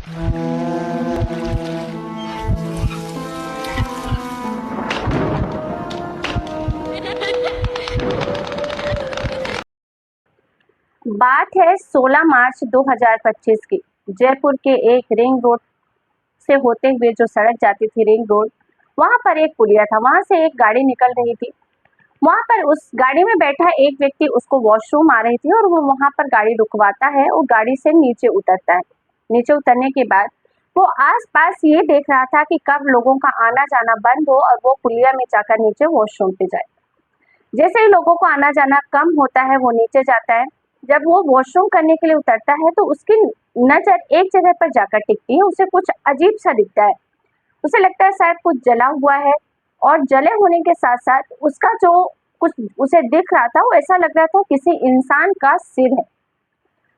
बात है 16 मार्च 2025 की। जयपुर के एक रिंग रोड से होते हुए जो सड़क जाती थी रिंग रोड, वहां पर एक पुलिया था। वहां से एक गाड़ी निकल रही थी। वहां पर उस गाड़ी में बैठा एक व्यक्ति उसको वॉशरूम आ रही थी और वो वहां पर गाड़ी रुकवाता है और गाड़ी से नीचे उतरता है। नीचे उतरने के बाद वो आसपास ये देख रहा था कि कब लोगों का आना जाना बंद हो और वो पुलिया में जाकर नीचे वॉशरूम पे जाए। जैसे ही लोगों को आना जाना कम होता है वो नीचे जाता है। जब वो वॉशरूम करने के लिए उतरता है तो उसकी नजर एक जगह पर जाकर टिकती है। उसे कुछ अजीब सा दिखता है। उसे लगता है शायद कुछ जला हुआ है और जले होने के साथ साथ उसका जो कुछ उसे दिख रहा था वो ऐसा लग रहा था किसी इंसान का सिर है।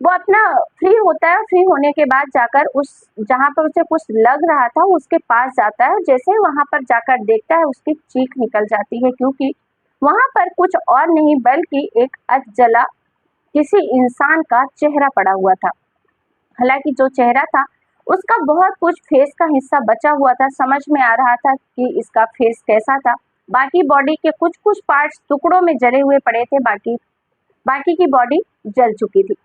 वो अपना फ्री होता है। फ्री होने के बाद जाकर उस जहाँ पर उसे कुछ लग रहा था उसके पास जाता है। जैसे ही वहां पर जाकर देखता है उसकी चीख निकल जाती है, क्योंकि वहां पर कुछ और नहीं बल्कि एक अधजला किसी इंसान का चेहरा पड़ा हुआ था। हालांकि जो चेहरा था उसका बहुत कुछ फेस का हिस्सा बचा हुआ था। समझ में आ रहा था कि इसका फेस कैसा था। बाकी बॉडी के कुछ कुछ पार्ट्स टुकड़ों में जले हुए पड़े थे। बाकी बाकी की बॉडी जल चुकी थी।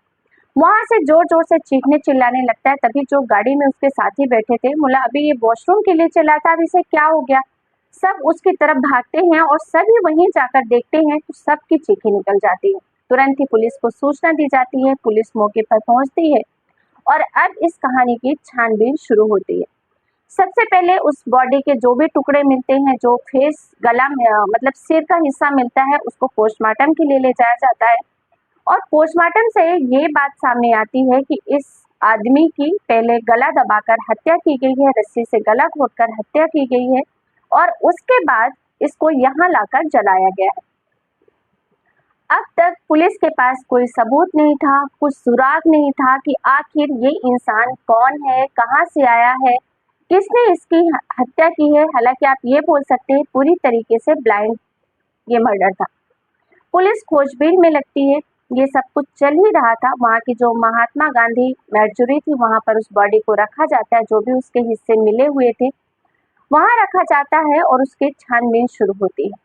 वहां से जोर जोर से चीखने चिल्लाने लगता है। तभी जो गाड़ी में उसके साथी बैठे थे, बोला अभी ये वॉशरूम के लिए चला था, अब इसे क्या हो गया। सब उसकी तरफ भागते हैं और सभी वहीं जाकर देखते हैं तो सबकी चीखें निकल जाती है। तुरंत ही पुलिस को सूचना दी जाती है। पुलिस मौके पर पहुंचती है और अब इस कहानी की छानबीन शुरू होती है। सबसे पहले उस बॉडी के जो भी टुकड़े मिलते हैं, जो फेस गला मतलब सिर का हिस्सा मिलता है, उसको पोस्टमार्टम के लिए ले जाया जाता है। और पोस्टमार्टम से ये बात सामने आती है कि इस आदमी की पहले गला दबाकर हत्या की गई है, रस्सी से गला घोंटकर हत्या की गई है और उसके बाद इसको यहाँ लाकर जलाया गया है। अब तक पुलिस के पास कोई सबूत नहीं था, कुछ सुराग नहीं था कि आखिर ये इंसान कौन है, कहाँ से आया है, किसने इसकी हत्या की है। हालांकि आप ये बोल सकते हैं पूरी तरीके से ब्लाइंड ये मर्डर था। पुलिस खोजबीन में लगती है। ये सब कुछ चल ही रहा था। वहाँ की जो महात्मा गांधी मर्चुरी थी वहाँ पर उस बॉडी को रखा जाता है। जो भी उसके हिस्से मिले हुए थे वहाँ रखा जाता है और उसकी छानबीन शुरू होती है।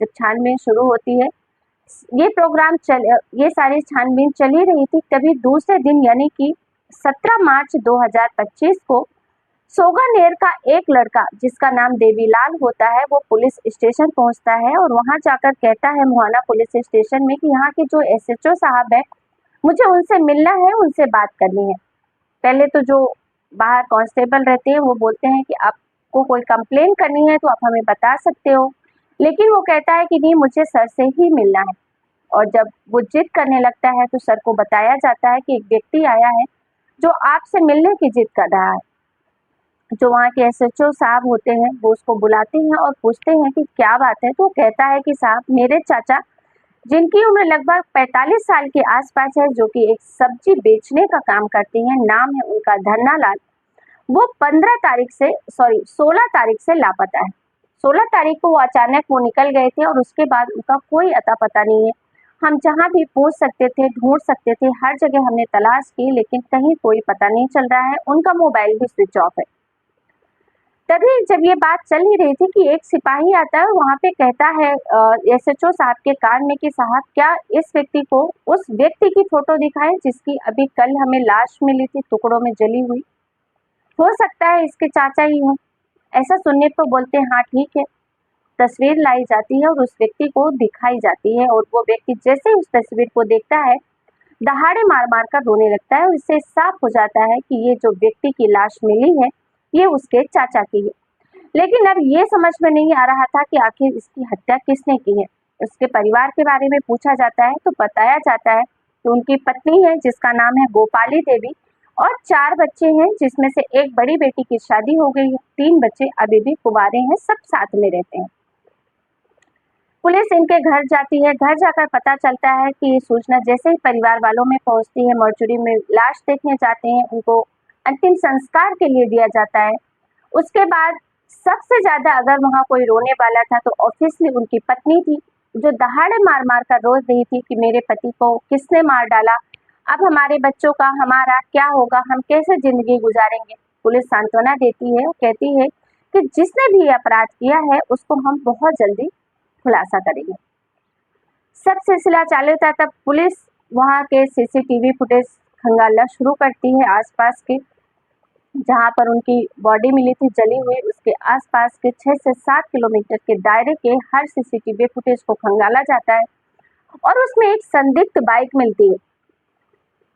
जब छानबीन शुरू होती है, ये सारी छानबीन चल ही रही थी, तभी दूसरे दिन यानी कि 17 मार्च 2025 को सोगानेर का एक लड़का जिसका नाम देवीलाल होता है वो पुलिस स्टेशन पहुंचता है और वहां जाकर कहता है मुहाना पुलिस स्टेशन में कि यहाँ के जो एसएचओ साहब है मुझे उनसे मिलना है, उनसे बात करनी है। पहले तो जो बाहर कांस्टेबल रहते हैं वो बोलते हैं कि आपको कोई कंप्लेन करनी है तो आप हमें बता सकते हो, लेकिन वो कहता है कि नहीं, मुझे सर से ही मिलना है। और जब वो जिद करने लगता है तो सर को बताया जाता है कि एक व्यक्ति आया है जो आपसे मिलने की जिद कर रहा है। जो वहाँ के एसएचओ साहब होते हैं वो उसको बुलाते हैं और पूछते हैं कि क्या बात है। तो कहता है कि साहब, मेरे चाचा जिनकी उम्र लगभग 45 साल के आसपास है, जो कि एक सब्जी बेचने का काम करते हैं, नाम है उनका धन्नालाल, वो 16 तारीख से लापता है। 16 तारीख को वो अचानक वो निकल गए थे और उसके बाद उनका कोई अता पता नहीं है। हम जहाँ भी पूछ सकते थे, ढूंढ सकते थे, हर जगह हमने तलाश की, लेकिन कहीं कोई पता नहीं चल रहा है। उनका मोबाइल भी स्विच ऑफ है। तभी जब ये बात चल ही रही थी कि एक सिपाही आता है, वहां पे कहता है एसएचओ साहब के कान में कि साहब, क्या इस व्यक्ति को उस व्यक्ति की फोटो दिखाएं जिसकी अभी कल हमें लाश मिली थी टुकड़ों में जली हुई, हो सकता है इसके चाचा ही हो। ऐसा सुनने पर बोलते हैं हाँ ठीक है। तस्वीर लाई जाती है और उस व्यक्ति को दिखाई जाती है और वो व्यक्ति जैसे उस तस्वीर को देखता है दहाड़े मार मार कर रोने लगता है और इससे साफ हो जाता है कि ये जो व्यक्ति की लाश मिली है ये उसके चाचा की है। लेकिन अब ये समझ में नहीं आ रहा था कि आखिर इसकी हत्या किसने की है। उसके परिवार के बारे में पूछा जाता है तो बताया जाता है कि उनकी पत्नी है जिसका नाम है गोपाली देवी और 4 बच्चे हैं, जिसमें से एक बड़ी बेटी की शादी हो गई है, 3 बच्चे अभी भी कुंवारे हैं, सब साथ में रहते हैं। पुलिस इनके घर जाती है। घर जाकर पता चलता है कि ये सूचना जैसे ही परिवार वालों में पहुंचती है, मर्चुरी में लाश देखने जाते हैं, उनको अंतिम संस्कार के लिए दिया जाता है। उसके बाद सबसे ज्यादा अगर वहां कोई रोने वाला था तो ऑब्वियसली उनकी पत्नी थी, जो दहाड़े मार मार कर रो रही थी कि मेरे पति को किसने मार डाला, अब हमारे बच्चों का हमारा क्या होगा, हम कैसे जिंदगी गुजारेंगे। पुलिस सांत्वना देती है, कहती है कि जिसने भी अपराध किया है उसको हम बहुत जल्दी खुलासा करेंगे। सब सिलसिला चालू था तब पुलिस वहां के सीसीटीवी फुटेज खंगालना शुरू करती है। आसपास के जहां पर उनकी बॉडी मिली थी जली हुई, उसके आसपास के 6 से 7 किलोमीटर के दायरे के हर सीसीटीवी फुटेज को खंगाला जाता है और उसमें एक संदिग्ध बाइक मिलती है।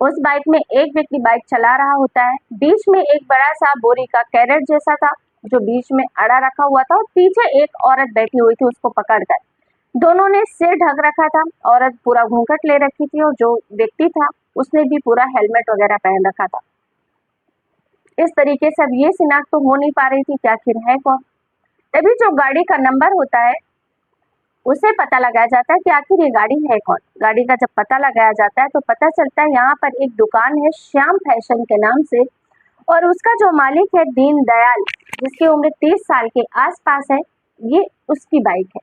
उस बाइक में एक व्यक्ति बाइक चला रहा होता है। बीच में एक बड़ा सा बोरी का कैरेट जैसा था जो बीच में अड़ा रखा हुआ था और पीछे एक औरत बैठी हुई थी उसको पकड़कर। दोनों ने सिर ढक रखा था, औरत पूरा घूंघट ले रखी थी और जो व्यक्ति था उसने भी पूरा हेलमेट वगैरह पहन रखा था। इस तरीके से अब ये शिनाख्त तो हो नहीं पा रही थी कि आखिर है कौन। तभी जो गाड़ी का नंबर होता है उसे पता लगाया जाता है कि आखिर ये गाड़ी है कौन। गाड़ी का जब पता लगाया जाता है तो पता चलता है यहाँ पर एक दुकान है श्याम फैशन के नाम से और उसका जो मालिक है दीन दयाल, जिसकी उम्र 30 साल के आसपास है, ये उसकी बाइक है।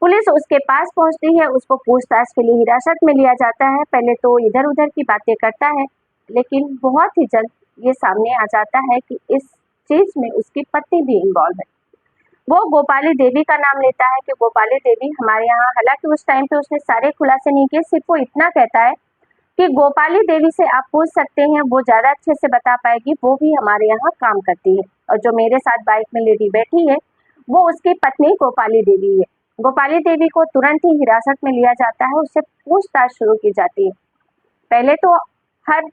पुलिस उसके पास पहुंचती है, उसको पूछताछ के लिए हिरासत में लिया जाता है। पहले तो इधर उधर की बातें करता है लेकिन बहुत ही जल्द ये सामने आ जाता है कि इस चीज में उसकी पत्नी भी इन्वॉल्व है। वो गोपाली देवी का नाम लेता है कि गोपाली देवी हमारे यहाँ, हालांकि उस टाइम पे उसने सारे खुलासे नहीं किए, सिर्फ वो इतना कहता है कि गोपाली देवी से आप पूछ सकते हैं, वो ज्यादा अच्छे से बता पाएगी, वो भी हमारे यहाँ काम करती है और जो मेरे साथ बाइक में लेडी बैठी है वो उसकी पत्नी गोपाली देवी है। गोपाली देवी को तुरंत ही हिरासत में लिया जाता है, उससे पूछताछ शुरू की जाती है। पहले तो हर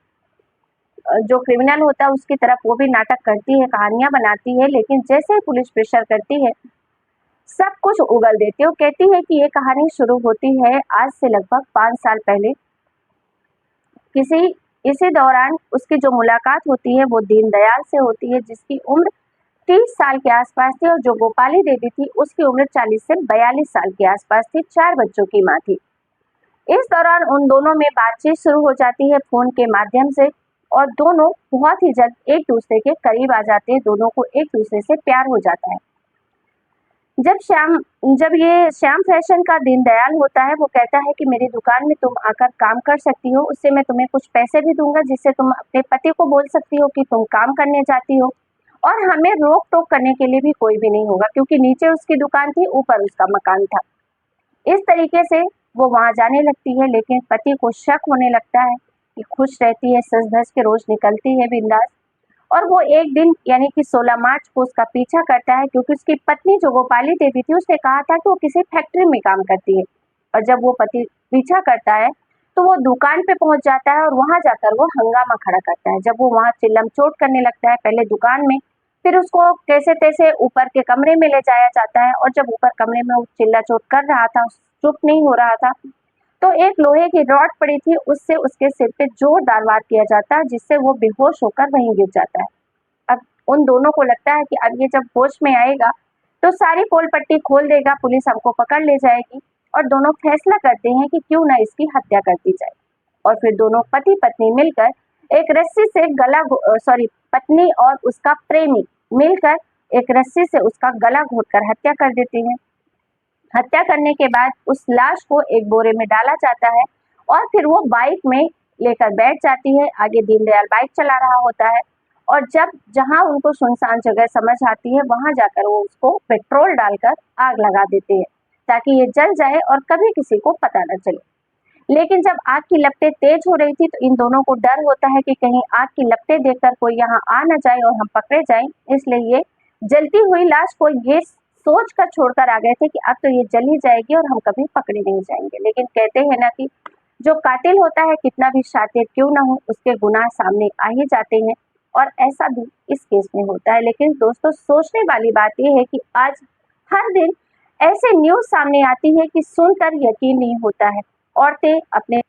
जो क्रिमिनल होता है उसकी तरफ वो भी नाटक करती है, कहानियां बनाती है, लेकिन जैसे ही पुलिस प्रेशर करती है सब कुछ उगल देती है। वो कहती है कि ये कहानी शुरू होती है आज से लगभग 5 साल पहले। इसी दौरान उसकी जो मुलाकात होती है वो दीनदयाल से होती है, जिसकी उम्र 30 साल के आसपास थी और जो गोपाली देवी थी उसकी उम्र 40 से 42 साल के आसपास थी। 4 बच्चों की माँ थी। इस दौरान उन दोनों में बातचीत शुरू हो जाती है फोन के माध्यम से और दोनों बहुत ही जल्द एक दूसरे के करीब आ जाते हैं। दोनों को एक दूसरे से प्यार हो जाता है। जब ये श्याम फैशन का दीनदयाल होता है, वो कहता है कि मेरी दुकान में तुम आकर काम कर सकती हो, उससे मैं तुम्हें कुछ पैसे भी दूंगा जिससे तुम अपने पति को बोल सकती हो कि तुम काम करने जाती हो और हमें रोक टोक करने के लिए भी कोई भी नहीं होगा, क्योंकि नीचे उसकी दुकान थी, ऊपर उसका मकान था। इस तरीके से वो वहां जाने लगती है, लेकिन पति को शक होने लगता है कि खुश रहती है, सज धज के रोज निकलती है बिंदास, और वो एक दिन यानी कि 16 मार्च को उसका पीछा करता है, क्योंकि उसकी पत्नी जो गोपाली देवी थी उसने कहा था कि वो किसी फैक्ट्री में काम करती है। और जब वो पति पीछा करता है तो वो दुकान पे पहुंच जाता है और वहां जाकर वो हंगामा खड़ा करता है। जब वो वहां चिल्लम चोट करने लगता है, पहले दुकान में, फिर उसको कैसे तैसे ऊपर के कमरे में ले जाया जाता है और जब ऊपर कमरे में वो चिल्ला चोट कर रहा था, चुप नहीं हो रहा था, तो एक लोहे की रॉड पड़ी थी, उससे उसके सिर पे जोरदार वार किया जाता है, जिससे वो बेहोश होकर वहीं गिर जाता है। अब उन दोनों को लगता है कि अब ये जब होश में आएगा तो सारी पोल पट्टी खोल देगा, पुलिस हमको पकड़ ले जाएगी, और दोनों फैसला करते हैं कि क्यों ना इसकी हत्या कर दी जाए। और फिर दोनों पति पत्नी मिलकर एक रस्सी से पत्नी और उसका प्रेमी मिलकर एक रस्सी से उसका गला घोटकर हत्या कर देते हैं। हत्या करने के बाद उस लाश को एक बोरे में डाला जाता है और फिर वो बाइक में लेकर बैठ जाती है। आगे दीनदयाल बाइक चला रहा होता है और जब जहां उनको सुनसान जगह समझ आती है वहां जाकर वो उसको पेट्रोल डालकर आग लगा देते हैं ताकि ये जल जाए और कभी किसी को पता न चले। लेकिन जब आग की लपटें तेज हो रही थी तो इन दोनों को डर होता है कि कहीं आग की लपटें देखकर कोई यहाँ आ न जाए और हम पकड़े जाएं, इसलिए ये जलती हुई लाश को ये सोच कर छोड़कर आ गए थे कि अब तो ये जल ही जाएगी और हम कभी पकड़े नहीं जाएंगे। लेकिन कहते हैं ना कि जो कातिल होता है कितना भी शातिर क्यों ना हो, उसके गुनाह सामने आ ही जाते हैं और ऐसा भी इस केस में होता है। लेकिन दोस्तों सोचने वाली बात यह है कि आज हर दिन ऐसे न्यूज सामने आती है कि सुनकर यकीन नहीं होता है। औरतें अपने